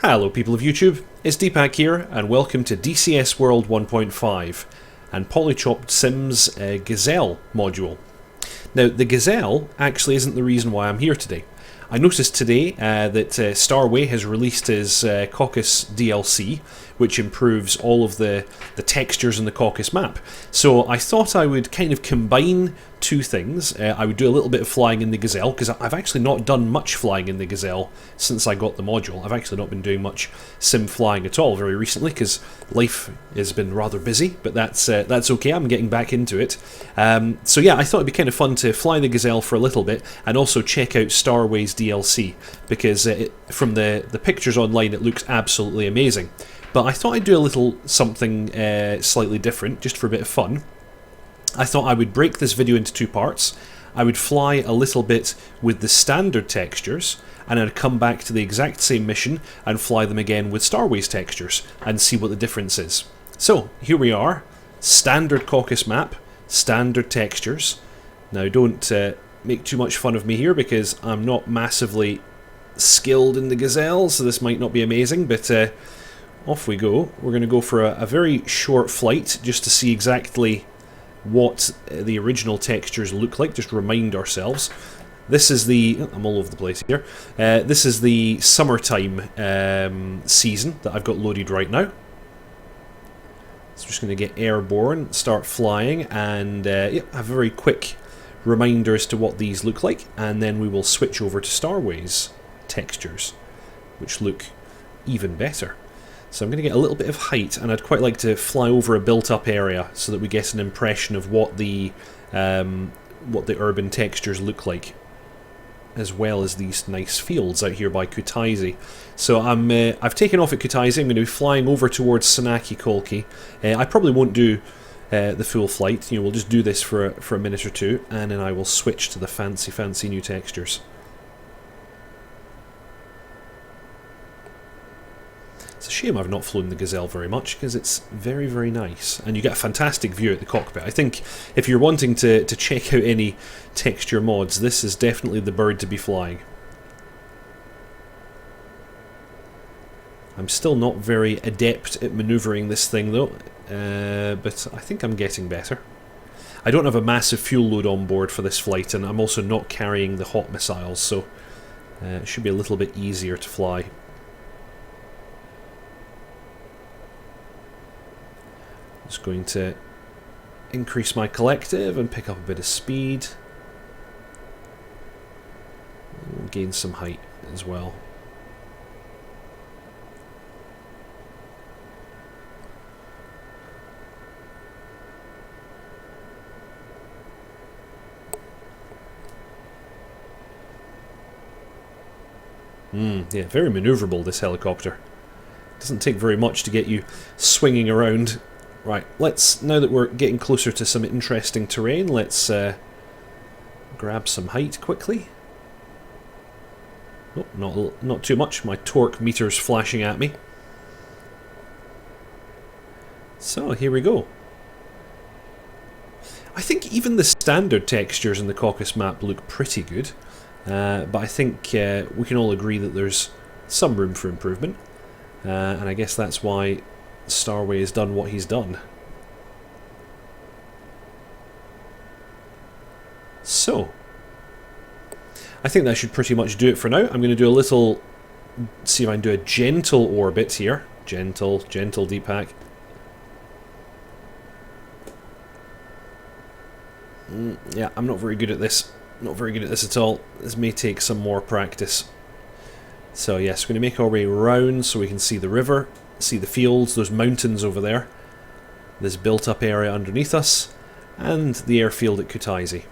Hello people of YouTube, it's Deepak here and welcome to DCS World 1.5 and Polychopped Sim's Gazelle module. Now the Gazelle actually isn't the reason why I'm here today. I noticed today that Starway has released his Caucasus DLC, which improves all of the textures in the Caucasus map. So I thought I would kind of combine two things. I would do a little bit of flying in the Gazelle, because I've actually not done much flying in the Gazelle since I got the module. I've actually not been doing much sim flying at all very recently, because life has been rather busy, but that's okay, I'm getting back into it. So yeah, I thought it'd be kind of fun to fly the Gazelle for a little bit, and also check out Starway's DLC, because from the pictures online it looks absolutely amazing. But I thought I'd do a little something slightly different, just for a bit of fun. I thought I would break this video into two parts. I would fly a little bit with the standard textures, and I'd come back to the exact same mission and fly them again with Starway's textures, and see what the difference is. So, here we are. Standard Caucasus map, standard textures. Now don't make too much fun of me here, because I'm not massively skilled in the Gazelle, so this might not be amazing, but off we go. We're going to go for a very short flight, just to see exactly what the original textures look like, just remind ourselves. This is the... I'm all over the place here. This is the summertime season that I've got loaded right now. So I'm just going to get airborne, start flying, and yeah, have a very quick reminder as to what these look like, and then we will switch over to Starway's textures, which look even better. So I'm going to get a little bit of height, and I'd quite like to fly over a built-up area so that we get an impression of what the urban textures look like, as well as these nice fields out here by Kutaisi. So I've taken off at Kutaisi. I'm going to be flying over towards Sanaki Kolki. I probably won't do the full flight. You know, we'll just do this for a minute or two, and then I will switch to the fancy new textures. It's a shame I've not flown the Gazelle very much, because it's very, very nice. And you get a fantastic view at the cockpit. I think if you're wanting to check out any texture mods, this is definitely the bird to be flying. I'm still not very adept at manoeuvring this thing though, but I think I'm getting better. I don't have a massive fuel load on board for this flight, and I'm also not carrying the hot missiles, so it should be a little bit easier to fly. Just going to increase my collective and pick up a bit of speed. And gain some height as well. Yeah, very manoeuvrable, this helicopter. Doesn't take very much to get you swinging around. Right, now that we're getting closer to some interesting terrain, let's grab some height quickly. Oh, not too much. My torque meter's flashing at me. So, here we go. I think even the standard textures in the Caucasus map look pretty good, but I think we can all agree that there's some room for improvement, and I guess that's why Starway has done what he's done. So, I think that should pretty much do it for now. I'm going to do a little, see if I can do a gentle orbit here. Gentle Deepak. Yeah, I'm not very good at this. Not very good at this at all. This may take some more practice. So yes, we're going to make our way round so we can see the river, see the fields, those mountains over there, this built-up area underneath us, and the airfield at Kutaisi.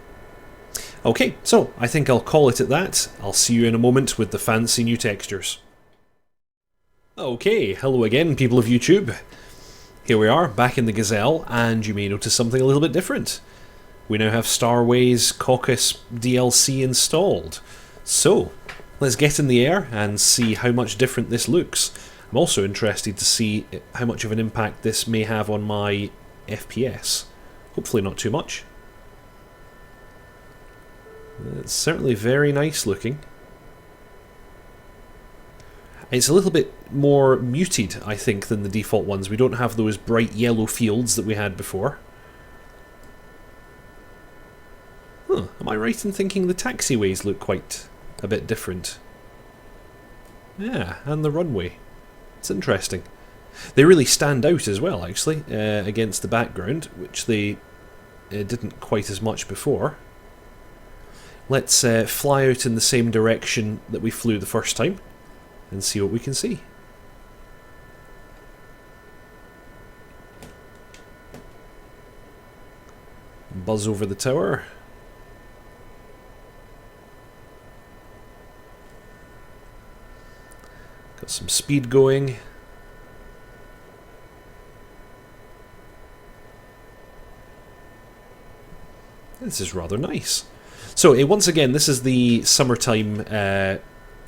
Okay, so I think I'll call it at that. I'll see you in a moment with the fancy new textures. Okay, hello again, people of YouTube. Here we are, back in the Gazelle, and you may notice something a little bit different. We now have Starway's Caucasus DLC installed. So, let's get in the air and see how much different this looks. I'm also interested to see how much of an impact this may have on my FPS. Hopefully not too much. It's certainly very nice looking. It's a little bit more muted, I think, than the default ones. We don't have those bright yellow fields that we had before. Huh, am I right in thinking the taxiways look quite a bit different? Yeah, and the runway. It's interesting. They really stand out as well, actually, against the background, which they didn't quite as much before. Let's fly out in the same direction that we flew the first time and see what we can see. Buzz over the tower. Got some speed going. This is rather nice. So once again, this is the summertime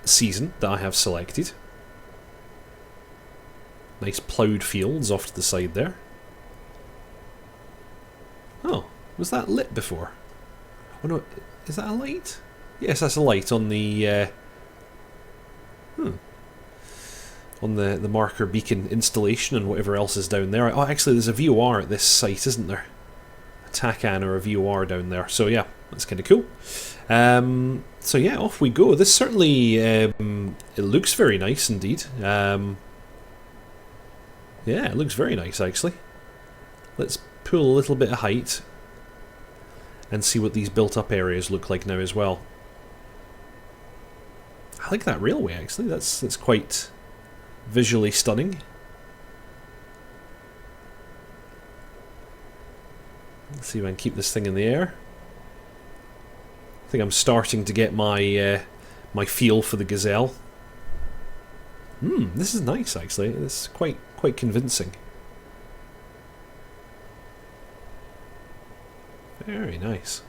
season that I have selected. Nice ploughed fields off to the side there. Oh, was that lit before? Oh no, is that a light? Yes, that's a light on the on the marker beacon installation and whatever else is down there. Oh, actually, there's a VOR at this site, isn't there? A TACAN or a VOR down there. So yeah, that's kind of cool. So yeah, off we go. This certainly it looks very nice indeed. Yeah, it looks very nice actually. Let's pull a little bit of height and see what these built-up areas look like now as well. I like that railway actually. That's quite visually stunning. Let's see if I can keep this thing in the air. I think I'm starting to get my my feel for the Gazelle. This is nice actually. It's quite convincing. Very nice.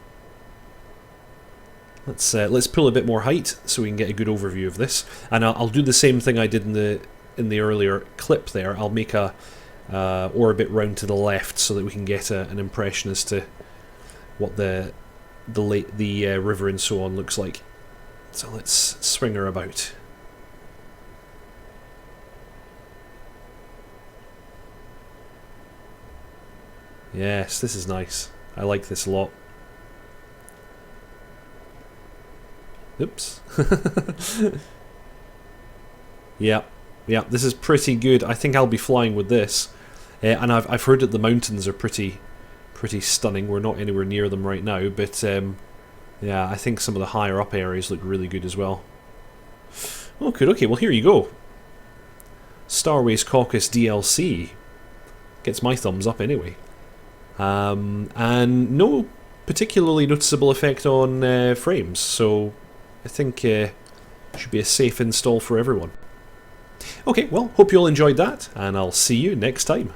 Let's pull a bit more height so we can get a good overview of this. And I'll do the same thing I did in the earlier clip there. I'll make a orbit round to the left so that we can get an impression as to what the river and so on looks like. So let's swing her about. Yes, this is nice. I like this a lot. Oops. Yeah, this is pretty good. I think I'll be flying with this. And I've heard that the mountains are pretty stunning. We're not anywhere near them right now, but yeah, I think some of the higher up areas look really good as well. Okay, well here you go. Starway's Caucasus DLC gets my thumbs up anyway. And no particularly noticeable effect on frames, so I think it should be a safe install for everyone. Okay, well, hope you all enjoyed that, and I'll see you next time.